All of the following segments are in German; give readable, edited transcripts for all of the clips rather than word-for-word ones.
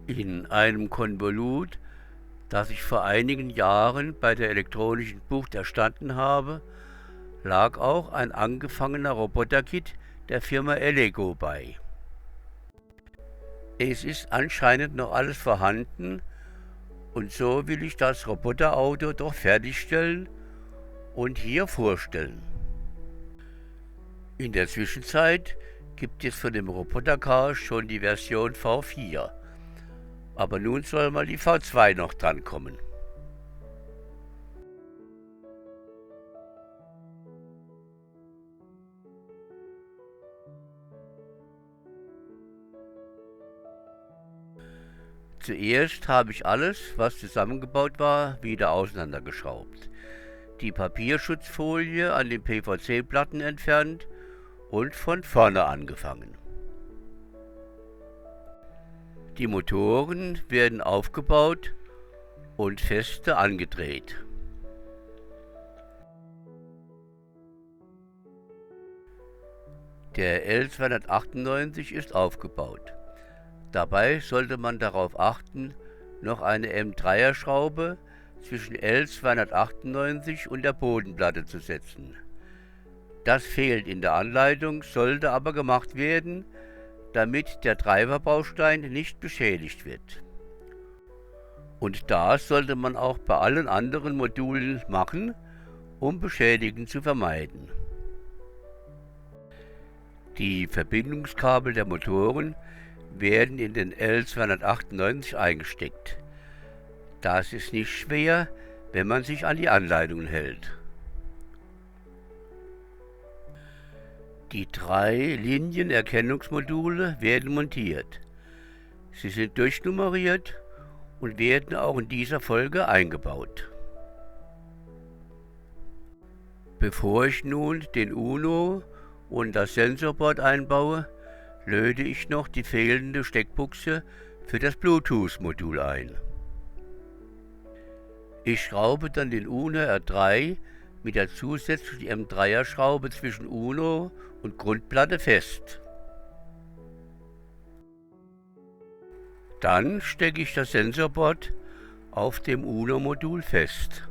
In einem Konvolut, das ich vor einigen Jahren bei der elektronischen Bucht erstanden habe, lag auch ein angefangener Roboterkit der Firma Elego bei. Es ist anscheinend noch alles vorhanden und so will ich das Roboterauto doch fertigstellen und hier vorstellen. In der Zwischenzeit gibt es von dem Robotercar schon die Version V4, aber nun soll mal die V2 noch drankommen. Zuerst habe ich alles, was zusammengebaut war, wieder auseinandergeschraubt, die Papierschutzfolie an den PVC-Platten entfernt und von vorne angefangen. Die Motoren werden aufgebaut und feste angedreht. Der L298 ist aufgebaut. Dabei sollte man darauf achten, noch eine M3er Schraube zwischen L298 und der Bodenplatte zu setzen. Das fehlt in der Anleitung, sollte aber gemacht werden, damit der Treiberbaustein nicht beschädigt wird. Und das sollte man auch bei allen anderen Modulen machen, um Beschädigen zu vermeiden. Die Verbindungskabel der Motoren werden in den L298 eingesteckt. Das ist nicht schwer, wenn man sich an die Anleitungen hält. Die 3 Linienerkennungsmodule werden montiert. Sie sind durchnummeriert und werden auch in dieser Folge eingebaut. Bevor ich nun den UNO und das Sensorboard einbaue, löte ich noch die fehlende Steckbuchse für das Bluetooth-Modul ein. Ich schraube dann den UNO R3 mit der zusätzlichen M3er Schraube zwischen UNO und Grundplatte fest. Dann stecke ich das Sensorboard auf dem UNO-Modul fest.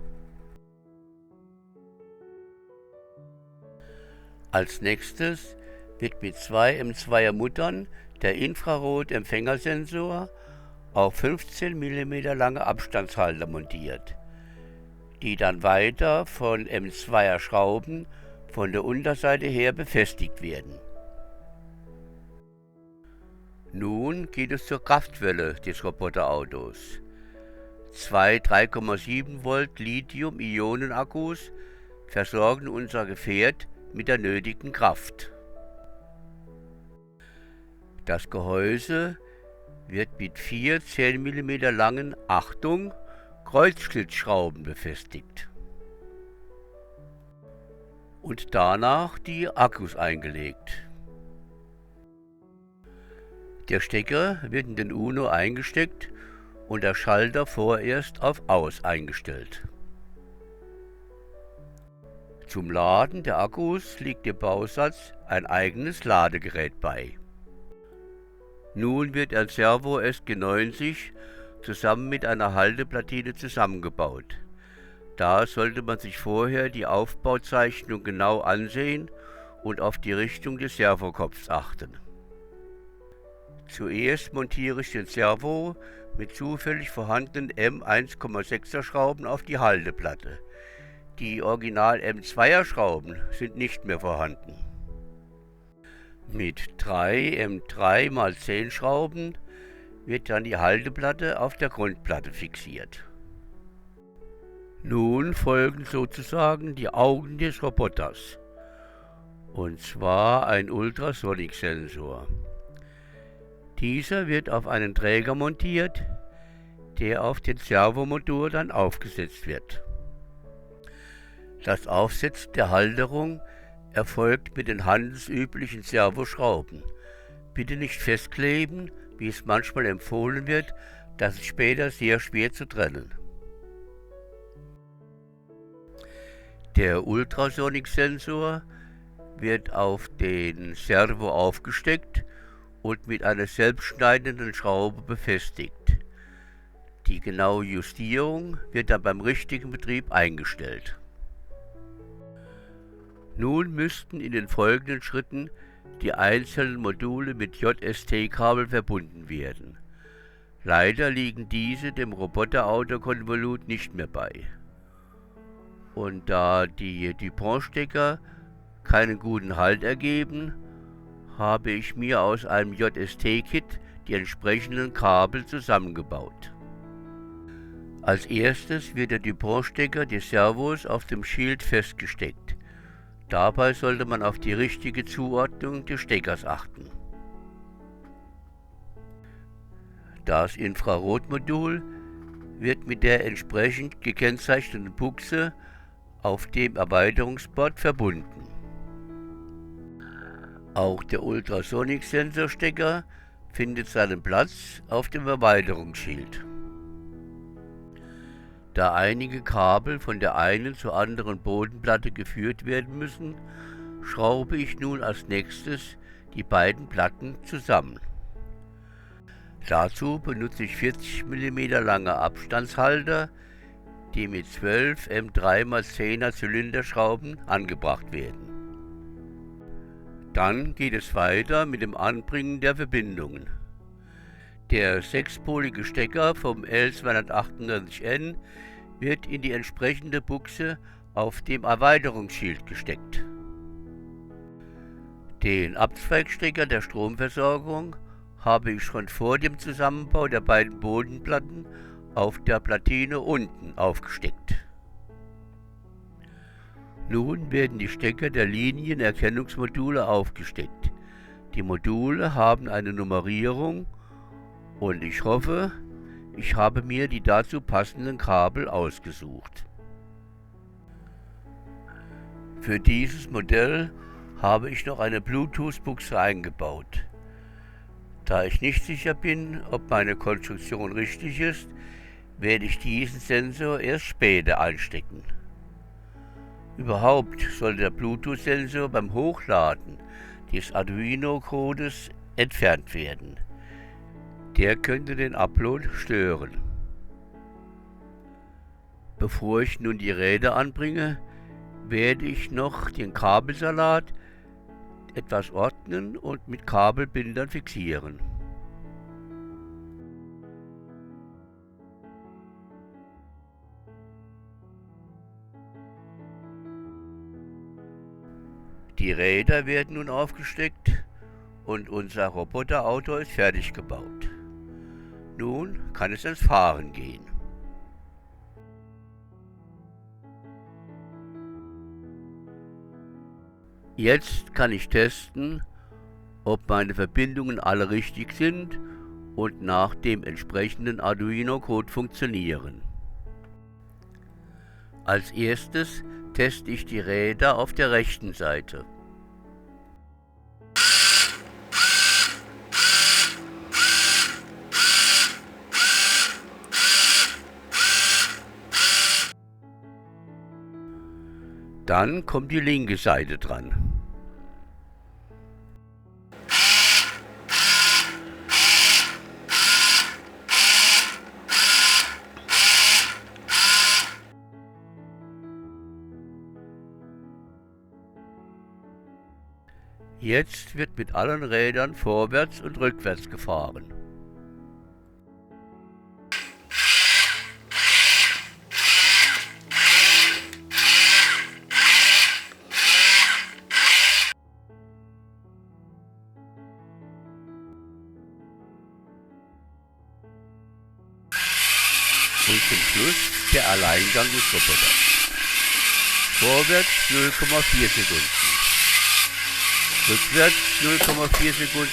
Als nächstes wird mit 2 M2er Muttern der Infrarot-Empfängersensor auf 15 mm lange Abstandshalter montiert, die dann weiter von M2er Schrauben von der Unterseite her befestigt werden. Nun geht es zur Kraftquelle des Roboterautos. 2 3,7 Volt Lithium-Ionen-Akkus versorgen unser Gefährt mit der nötigen Kraft. Das Gehäuse wird mit 4 10 mm langen, Achtung, Kreuzschlitzschrauben befestigt und danach die Akkus eingelegt. Der Stecker wird in den UNO eingesteckt und der Schalter vorerst auf Aus eingestellt. Zum Laden der Akkus liegt dem Bausatz ein eigenes Ladegerät bei. Nun wird ein Servo SG90 zusammen mit einer Halteplatine zusammengebaut. Da sollte man sich vorher die Aufbauzeichnung genau ansehen und auf die Richtung des Servokopfs achten. Zuerst montiere ich den Servo mit zufällig vorhandenen M1,6er Schrauben auf die Halteplatte. Die Original M2er Schrauben sind nicht mehr vorhanden. Mit 3 M3x10 Schrauben wird dann die Halteplatte auf der Grundplatte fixiert. Nun folgen sozusagen die Augen des Roboters, und zwar ein Ultrasonic-Sensor. Dieser wird auf einen Träger montiert, der auf den Servomotor dann aufgesetzt wird. Das Aufsetzen der Halterung erfolgt mit den handelsüblichen Servoschrauben. Bitte nicht festkleben, wie es manchmal empfohlen wird, das ist später sehr schwer zu trennen. Der Ultrasonic-Sensor wird auf den Servo aufgesteckt und mit einer selbstschneidenden Schraube befestigt. Die genaue Justierung wird dann beim richtigen Betrieb eingestellt. Nun müssten in den folgenden Schritten die einzelnen Module mit JST-Kabel verbunden werden. Leider liegen diese dem Roboter-Auto-Konvolut nicht mehr bei. Und da die DuPont-Stecker keinen guten Halt ergeben, habe ich mir aus einem JST-Kit die entsprechenden Kabel zusammengebaut. Als erstes wird der DuPont-Stecker des Servos auf dem Schild festgesteckt. Dabei sollte man auf die richtige Zuordnung des Steckers achten. Das Infrarotmodul wird mit der entsprechend gekennzeichneten Buchse auf dem Erweiterungsboard verbunden. Auch der Ultrasonic-Sensorstecker findet seinen Platz auf dem Erweiterungsschild. Da einige Kabel von der einen zur anderen Bodenplatte geführt werden müssen, schraube ich nun als nächstes die beiden Platten zusammen. Dazu benutze ich 40 mm lange Abstandshalter, die mit 12 M3x10er Zylinderschrauben angebracht werden. Dann geht es weiter mit dem Anbringen der Verbindungen. Der sechspolige Stecker vom L298N wird in die entsprechende Buchse auf dem Erweiterungsschild gesteckt. Den Abzweigstecker der Stromversorgung habe ich schon vor dem Zusammenbau der beiden Bodenplatten auf der Platine unten aufgesteckt. Nun werden die Stecker der Linienerkennungsmodule aufgesteckt. Die Module haben eine Nummerierung und ich hoffe, ich habe mir die dazu passenden Kabel ausgesucht. Für dieses Modell habe ich noch eine Bluetooth-Buchse eingebaut. Da ich nicht sicher bin, ob meine Konstruktion richtig ist, werde ich diesen Sensor erst später einstecken. Überhaupt soll der Bluetooth-Sensor beim Hochladen des Arduino-Codes entfernt werden. Der könnte den Upload stören. Bevor ich nun die Räder anbringe, werde ich noch den Kabelsalat etwas ordnen und mit Kabelbindern fixieren. Die Räder werden nun aufgesteckt und unser Roboterauto ist fertig gebaut. Nun kann es ins Fahren gehen. Jetzt kann ich testen, ob meine Verbindungen alle richtig sind und nach dem entsprechenden Arduino-Code funktionieren. Als erstes teste ich die Räder auf der rechten Seite. Dann kommt die linke Seite dran. Jetzt wird mit allen Rädern vorwärts und rückwärts gefahren. Und zum Schluss der Alleingang des Roboters. Vorwärts 0,4 Sekunden. Rückwärts 0,4 Sekunden.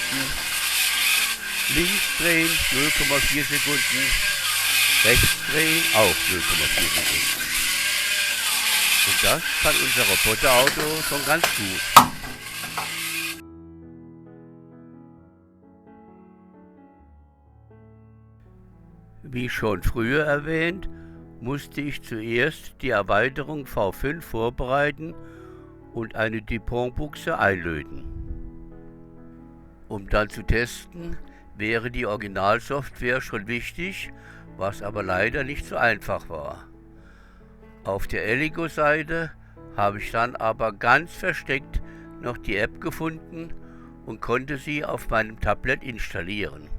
Links drehen 0,4 Sekunden. Rechts drehen auch 0,4 Sekunden. Und das kann unser Roboterauto schon ganz gut. Wie schon früher erwähnt, musste ich zuerst die Erweiterung V5 vorbereiten und eine DuPont-Buchse einlöten. Um dann zu testen, wäre die Originalsoftware schon wichtig, was aber leider nicht so einfach war. Auf der Elego-Seite habe ich dann aber ganz versteckt noch die App gefunden und konnte sie auf meinem Tablet installieren.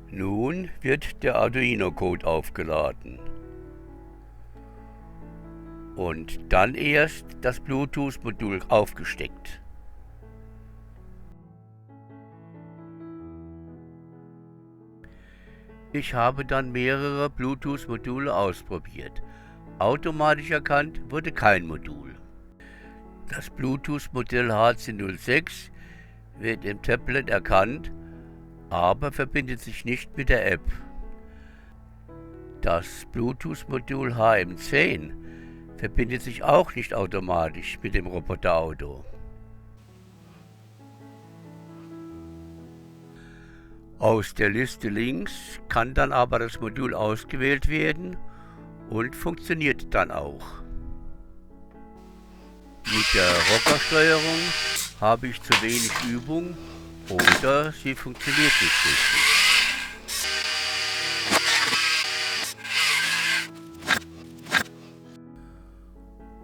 Nun wird der Arduino-Code aufgeladen und dann erst das Bluetooth-Modul aufgesteckt. Ich habe dann mehrere Bluetooth-Module ausprobiert. Automatisch erkannt wurde kein Modul. Das Bluetooth-Modell HC06 wird im Tablet erkannt, aber verbindet sich nicht mit der App. Das Bluetooth-Modul HM10 verbindet sich auch nicht automatisch mit dem Roboterauto. Aus der Liste links kann dann aber das Modul ausgewählt werden und funktioniert dann auch. Mit der Rockersteuerung habe ich zu wenig Übung oder sie funktioniert nicht richtig.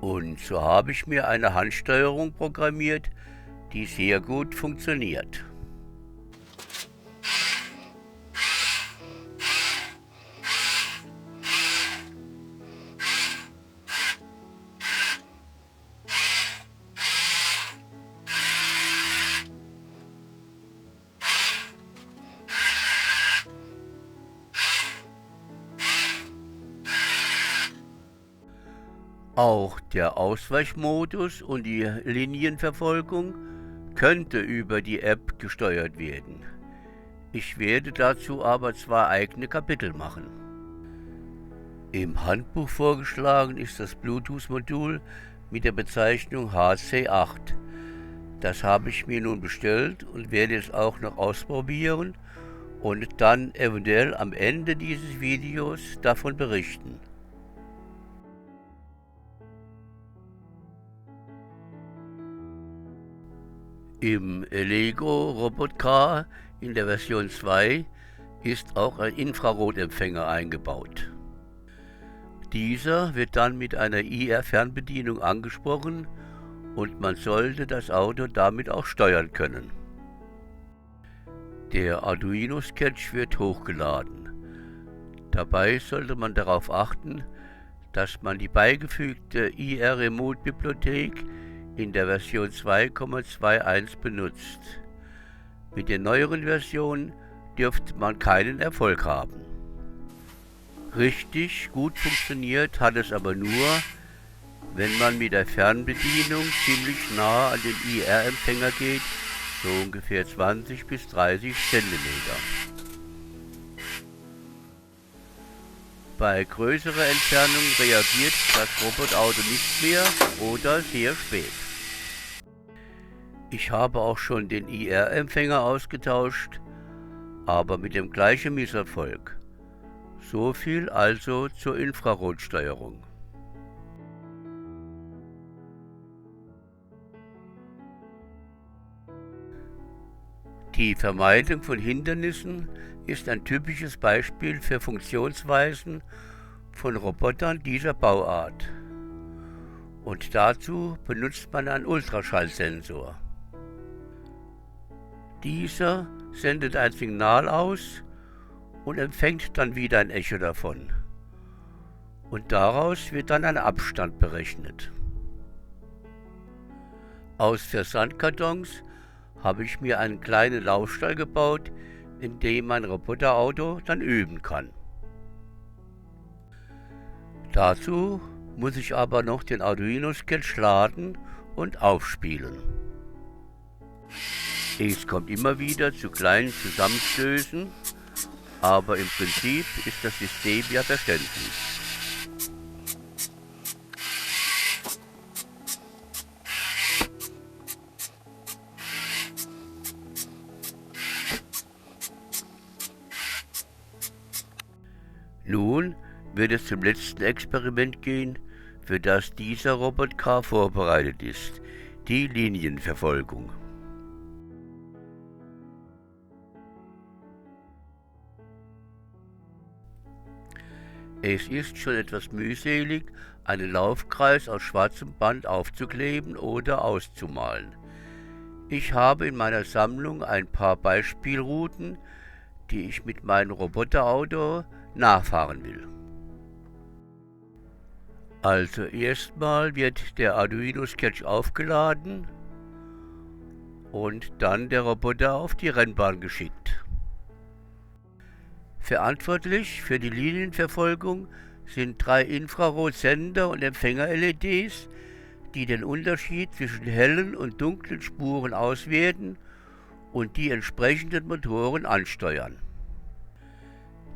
Und so habe ich mir eine Handsteuerung programmiert, die sehr gut funktioniert. Auch der Ausweichmodus und die Linienverfolgung könnte über die App gesteuert werden. Ich werde dazu aber 2 eigene Kapitel machen. Im Handbuch vorgeschlagen ist das Bluetooth-Modul mit der Bezeichnung HC8. Das habe ich mir nun bestellt und werde es auch noch ausprobieren und dann eventuell am Ende dieses Videos davon berichten. Im Lego Robot Car in der Version 2 ist auch ein Infrarotempfänger eingebaut. Dieser wird dann mit einer IR-Fernbedienung angesprochen und man sollte das Auto damit auch steuern können. Der Arduino-Sketch wird hochgeladen. Dabei sollte man darauf achten, dass man die beigefügte IR-Remote-Bibliothek in der Version 2.21 benutzt. Mit der neueren Version dürfte man keinen Erfolg haben. Richtig gut funktioniert hat es aber nur, wenn man mit der Fernbedienung ziemlich nah an den IR-Empfänger geht, so ungefähr 20 bis 30 cm. Bei größerer Entfernung reagiert das Robotauto nicht mehr oder sehr spät. Ich habe auch schon den IR-Empfänger ausgetauscht, aber mit dem gleichen Misserfolg. So viel also zur Infrarotsteuerung. Die Vermeidung von Hindernissen ist ein typisches Beispiel für Funktionsweisen von Robotern dieser Bauart. Und dazu benutzt man einen Ultraschallsensor. Dieser sendet ein Signal aus und empfängt dann wieder ein Echo davon. Und daraus wird dann ein Abstand berechnet. Aus Versandkartons habe ich mir einen kleinen Laufstall gebaut, in dem mein Roboterauto dann üben kann. Dazu muss ich aber noch den Arduino-Sketch laden und aufspielen. Es kommt immer wieder zu kleinen Zusammenstößen, aber im Prinzip ist das System ja verständlich. Nun wird es zum letzten Experiment gehen, für das dieser Robot Car vorbereitet ist, die Linienverfolgung. Es ist schon etwas mühselig, einen Laufkreis aus schwarzem Band aufzukleben oder auszumalen. Ich habe in meiner Sammlung ein paar Beispielrouten, die ich mit meinem Roboterauto nachfahren will. Also erstmal wird der Arduino Sketch aufgeladen und dann der Roboter auf die Rennbahn geschickt. Verantwortlich für die Linienverfolgung sind 3 Infrarotsender und Empfänger-LEDs, die den Unterschied zwischen hellen und dunklen Spuren auswerten und die entsprechenden Motoren ansteuern.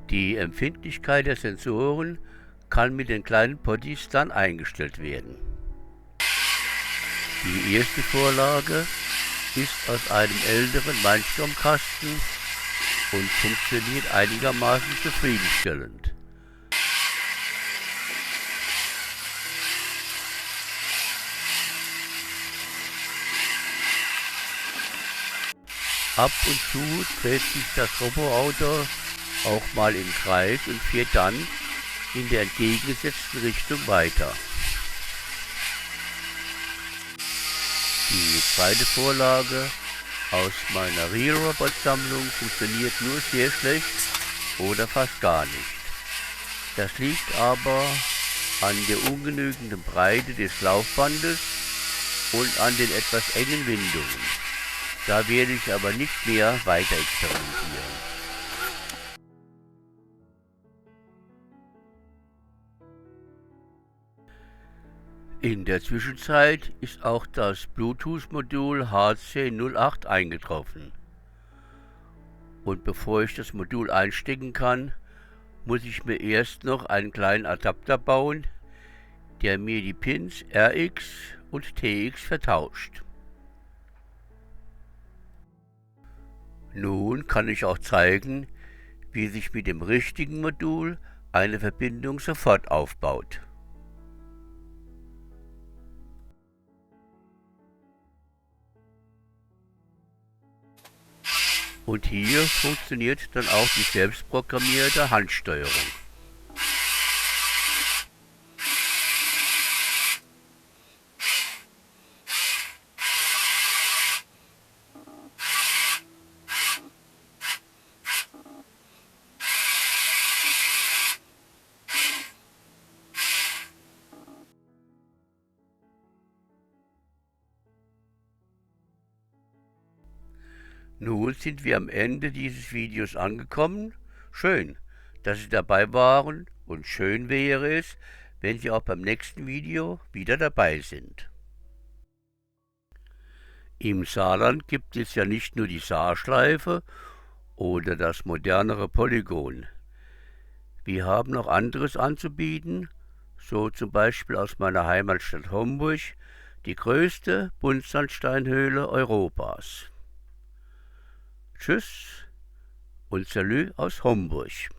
Die Empfindlichkeit der Sensoren kann mit den kleinen Potties dann eingestellt werden. Die erste Vorlage ist aus einem älteren Mindstorm-Kasten und funktioniert einigermaßen zufriedenstellend. Ab und zu dreht sich das Roboauto auch mal im Kreis und fährt dann in der entgegengesetzten Richtung weiter. Die zweite Vorlage aus meiner Real Robot Sammlung funktioniert nur sehr schlecht oder fast gar nicht. Das liegt aber an der ungenügenden Breite des Laufbandes und an den etwas engen Windungen. Da werde ich aber nicht mehr weiter experimentieren. In der Zwischenzeit ist auch das Bluetooth-Modul HC08 eingetroffen. Und bevor ich das Modul einstecken kann, muss ich mir erst noch einen kleinen Adapter bauen, der mir die Pins RX und TX vertauscht. Nun kann ich auch zeigen, wie sich mit dem richtigen Modul eine Verbindung sofort aufbaut. Und hier funktioniert dann auch die selbstprogrammierte Handsteuerung. Nun sind wir am Ende dieses Videos angekommen. Schön, dass Sie dabei waren und schön wäre es, wenn Sie auch beim nächsten Video wieder dabei sind. Im Saarland gibt es ja nicht nur die Saarschleife oder das modernere Polygon. Wir haben noch anderes anzubieten, so zum Beispiel aus meiner Heimatstadt Homburg, die größte Buntsandsteinhöhle Europas. Tschüss und Salü aus Homburg.